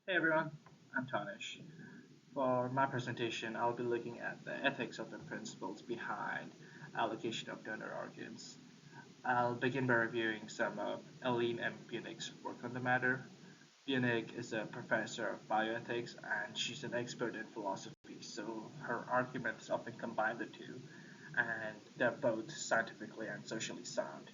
Hey everyone, I'm Tanish. For my presentation, I'll be looking at the ethics of the principles behind allocation of donor organs. I'll begin by reviewing some of Eileen M. Bunig's work on the matter. Bunig is a professor of bioethics and she's an expert in philosophy, so her arguments often combine the two, and they're both scientifically and socially sound.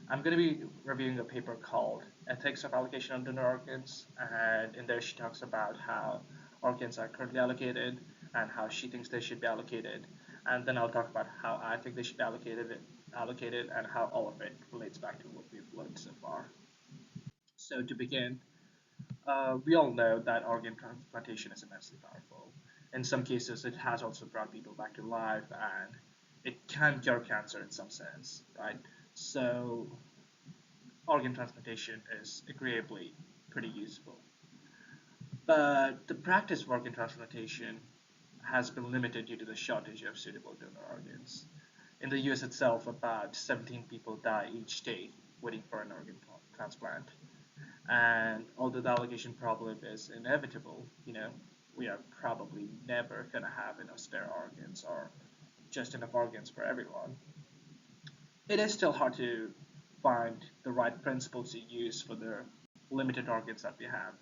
I'm going to be reviewing a paper called Ethics of Allocation of Donor Organs, and in there she talks about how organs are currently allocated and how she thinks they should be allocated, and then I'll talk about how I think they should be allocated, and how all of it relates back to what we've learned so far. So to begin, we all know that organ transplantation is immensely powerful. In some cases, it has also brought people back to life, and it can cure cancer in some sense, right? So organ transplantation is agreeably pretty useful. But the practice of organ transplantation has been limited due to the shortage of suitable donor organs. In the US itself, about 17 people die each day waiting for an organ transplant. And although the allocation problem is inevitable, we are probably never going to have enough spare organs or just enough organs for everyone. It is still hard to find the right principles to use for the limited organs that we have.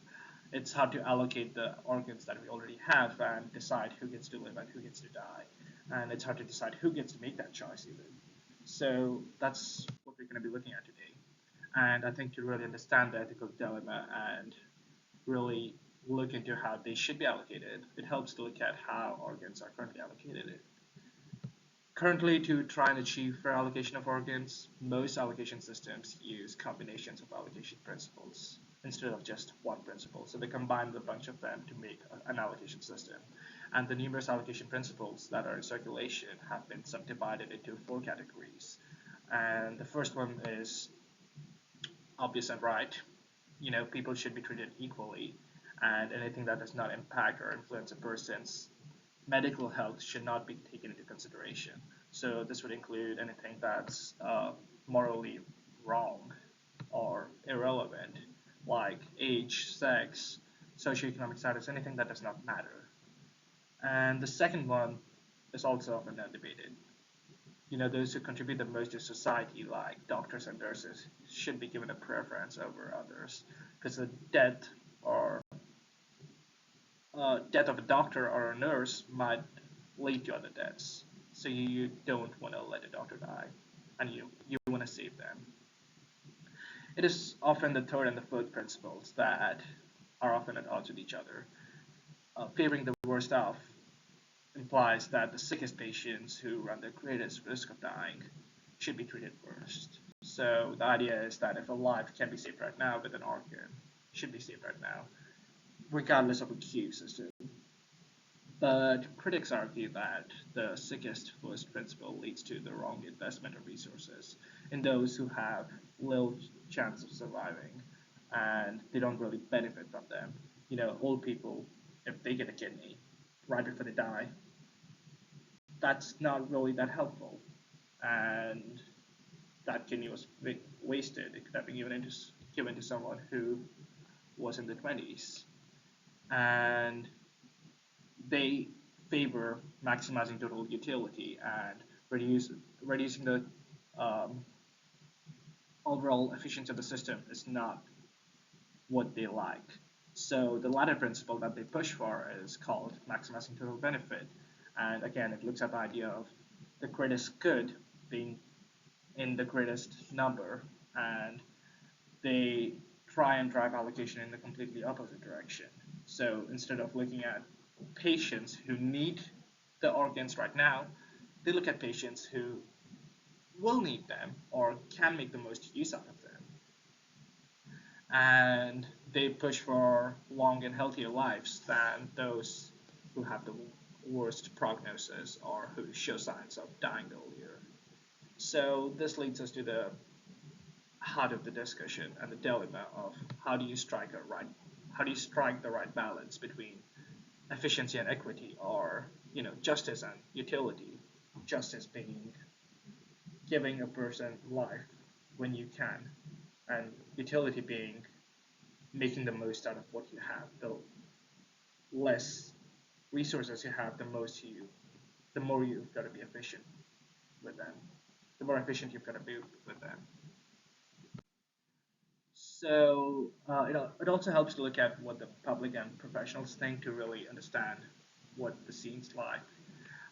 It's hard to allocate the organs that we already have and decide who gets to live and who gets to die. And it's hard to decide who gets to make that choice even. So that's what we're going to be looking at today. And I think to really understand the ethical dilemma and really look into how they should be allocated, it helps to look at how organs are currently allocated. Currently, to try and achieve fair allocation of organs, most allocation systems use combinations of allocation principles instead of just one principle. So they combine a bunch of them to make an allocation system. And the numerous allocation principles that are in circulation have been subdivided into four categories. And the first one is obvious and right. People should be treated equally, and anything that does not impact or influence a person's medical health should not be taken into consideration. So this would include anything that's morally wrong or irrelevant, like age, sex, socioeconomic status, anything that does not matter. And the second one is also often undebated. Those who contribute the most to society, like doctors and nurses, should be given a preference over others, because the or death of a doctor or a nurse might lead to other deaths. So you don't want to let a doctor die, and you want to save them. It is often the third and the fourth principles that are often at odds with each other. Favoring the worst off implies that the sickest patients who run the greatest risk of dying should be treated first. So the idea is that if a life can be saved right now with an organ, it should be saved right now, regardless of a queue system. But critics argue that the sickest first principle leads to the wrong investment of resources in those who have little chance of surviving and they don't really benefit from them. Old people, if they get a kidney right before they die, that's not really that helpful. And that kidney was wasted. It could have been given to someone who was in the 20s. And they favor maximizing total utility and reducing the overall efficiency of the system is not what they like. So the latter principle that they push for is called maximizing total benefit. And again, it looks at the idea of the greatest good being in the greatest number, and they try and drive allocation in the completely opposite direction. So instead of looking at patients who need the organs right now, they look at patients who will need them or can make the most use out of them. And they push for long and healthier lives than those who have the worst prognosis or who show signs of dying earlier. So this leads us to the heart of the discussion and the dilemma of how do you strike the right balance between efficiency and equity, or justice and utility. Justice being giving a person life when you can, and utility being making the most out of what you have. The less resources you have, the more you've got to be efficient with them. The more efficient you've got to be with them. So it also helps to look at what the public and professionals think to really understand what the scene's like.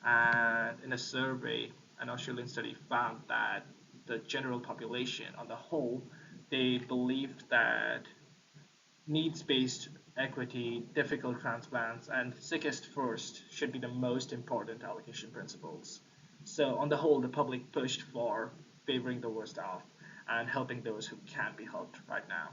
And in a survey, an Australian study found that the general population on the whole, they believed that needs-based equity, difficult transplants, and sickest first should be the most important allocation principles. So on the whole, the public pushed for favoring the worst off and helping those who can't be helped right now.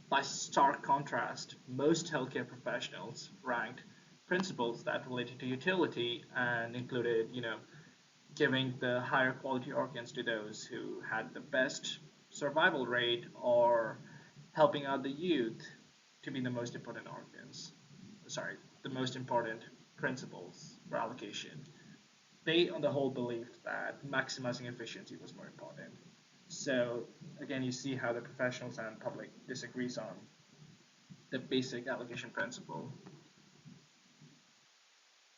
By stark contrast, most healthcare professionals ranked principles that related to utility and included, giving the higher quality organs to those who had the best survival rate or helping out the youth to be the most important organs. Sorry, the most important principles for allocation. They, on the whole, believed that maximizing efficiency was more important. So again, you see how the professionals and public disagrees on the basic allocation principle.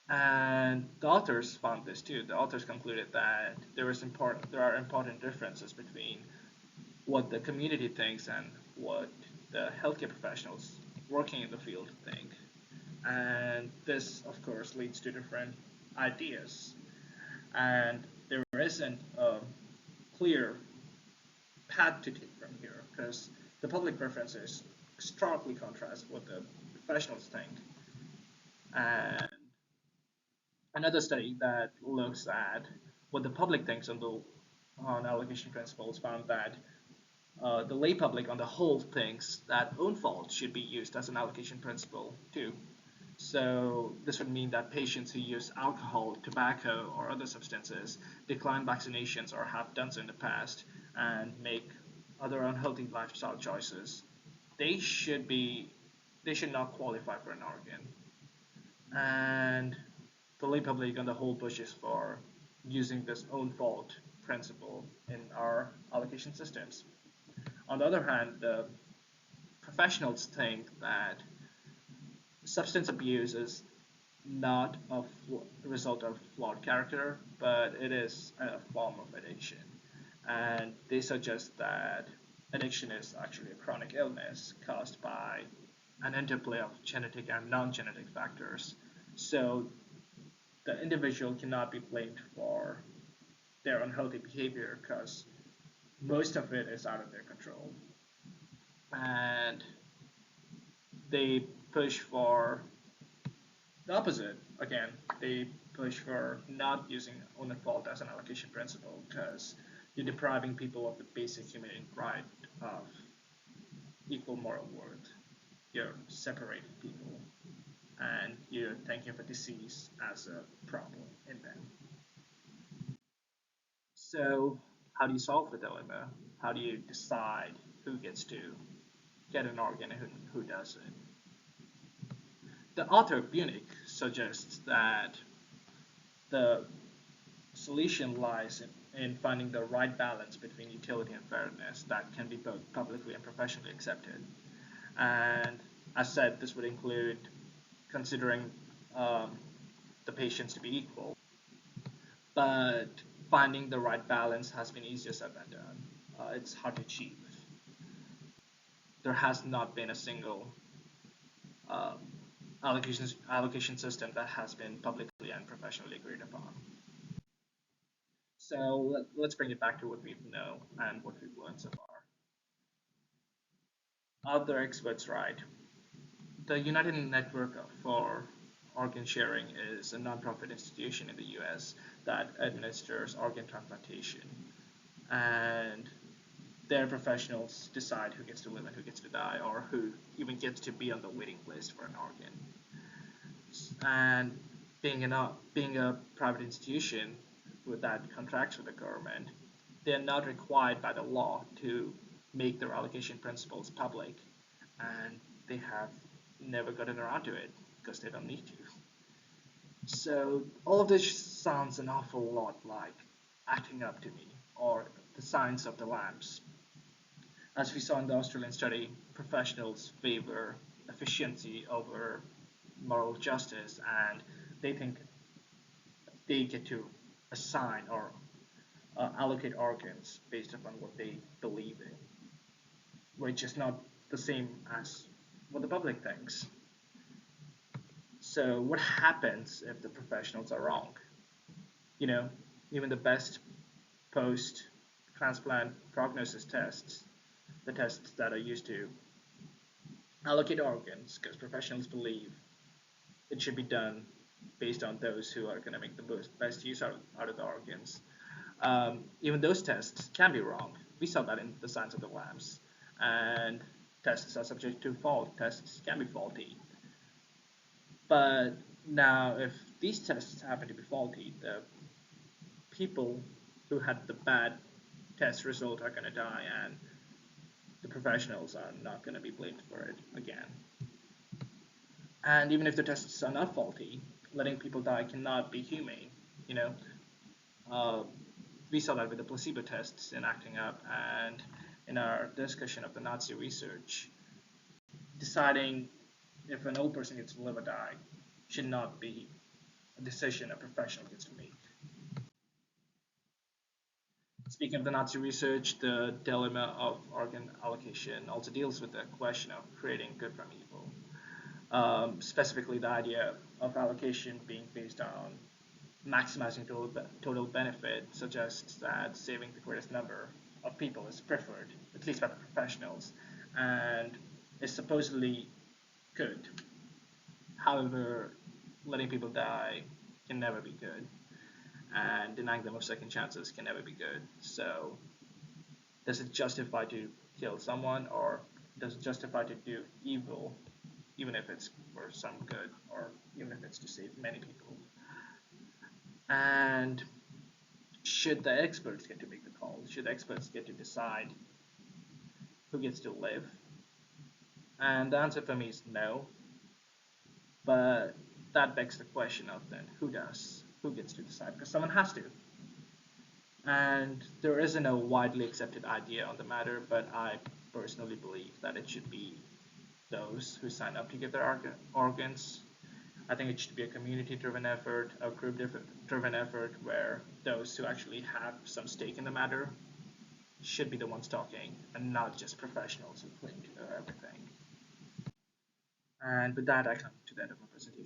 And the authors found this too. The authors concluded that there are important differences between what the community thinks and what the healthcare professionals working in the field think. And this, of course, leads to different ideas. And there isn't a clear path to take from here because the public preferences starkly contrast what the professionals think. And another study that looks at what the public thinks on allocation principles found that the lay public on the whole thinks that own fault should be used as an allocation principle too. So this would mean that patients who use alcohol, tobacco, or other substances, decline vaccinations or have done so in the past, and make other unhealthy lifestyle choices, they should be they should not qualify for an organ. And the lay public on the whole pushes for using this own fault principle in our allocation systems. On the other hand, the professionals think that substance abuse is not a result of flawed character, but it is a form of addiction. And they suggest that addiction is actually a chronic illness caused by an interplay of genetic and non genetic factors. So the individual cannot be blamed for their unhealthy behavior because most of it is out of their control. And they push for the opposite. Again, they push for not using own fault as an allocation principle because you're depriving people of the basic human right of equal moral worth. You're separating people and you're thinking of a disease as a problem in them. So, how do you solve the dilemma? How do you decide who gets to get an organ and who doesn't? The author Bunich suggests that the solution lies in finding the right balance between utility and fairness that can be both publicly and professionally accepted. And as said, this would include considering um, the patients to be equal, but finding the right balance has been easier said than done. It's hard to achieve. There has not been a single um, allocation system that has been publicly and professionally agreed upon. So let's bring it back to what we know and what we've learned so far. Other experts write, the United Network for Organ Sharing is a nonprofit institution in the US that administers organ transplantation. And their professionals decide who gets to live and who gets to die, or who even gets to be on the waiting list for an organ. And being a private institution with that contracts with the government, they're not required by the law to make their allocation principles public, and they have never gotten around to it because they don't need to. So all of this sounds an awful lot like acting up to me or the science of the lambs. As we saw in the Australian study, professionals favor efficiency over moral justice, and they think they get to assign or allocate organs based upon what they believe in, which is not the same as what the public thinks. So, what happens if the professionals are wrong? You know, even the best post transplant prognosis tests, the tests that are used to allocate organs, because professionals believe it should be done based on those who are going to make the best use out of the organs. Even those tests can be wrong. We saw that in the science of the labs. And tests are subject to fault. Tests can be faulty. But now, if these tests happen to be faulty, the people who had the bad test result are going to die, and the professionals are not going to be blamed for it again. And even if the tests are not faulty, letting people die cannot be humane. You know, uh, we saw that with the placebo tests in acting up, and in our discussion of the Nazi research, deciding if an old person gets to live or die should not be a decision a professional gets to make. Speaking of the Nazi research, the dilemma of organ allocation also deals with the question of creating good from evil. Specifically, the idea of allocation being based on maximizing total benefit suggests that saving the greatest number of people is preferred, at least by the professionals, and is supposedly good. However, letting people die can never be good, and denying them of second chances can never be good. So, does it justify to kill someone, or does it justify to do evil, even if it's for some good, or even if it's to save many people? And should the experts get to make the call? Should the experts get to decide who gets to live? And the answer for me is no. But that begs the question of then who does? Who gets to decide? Because someone has to. And there isn't a widely accepted idea on the matter, but I personally believe that it should be those who sign up to give their organs. I think it should be a community-driven effort, a group-driven effort, where those who actually have some stake in the matter should be the ones talking, and not just professionals who claim to know everything. And with that, I come to the end of my presentation.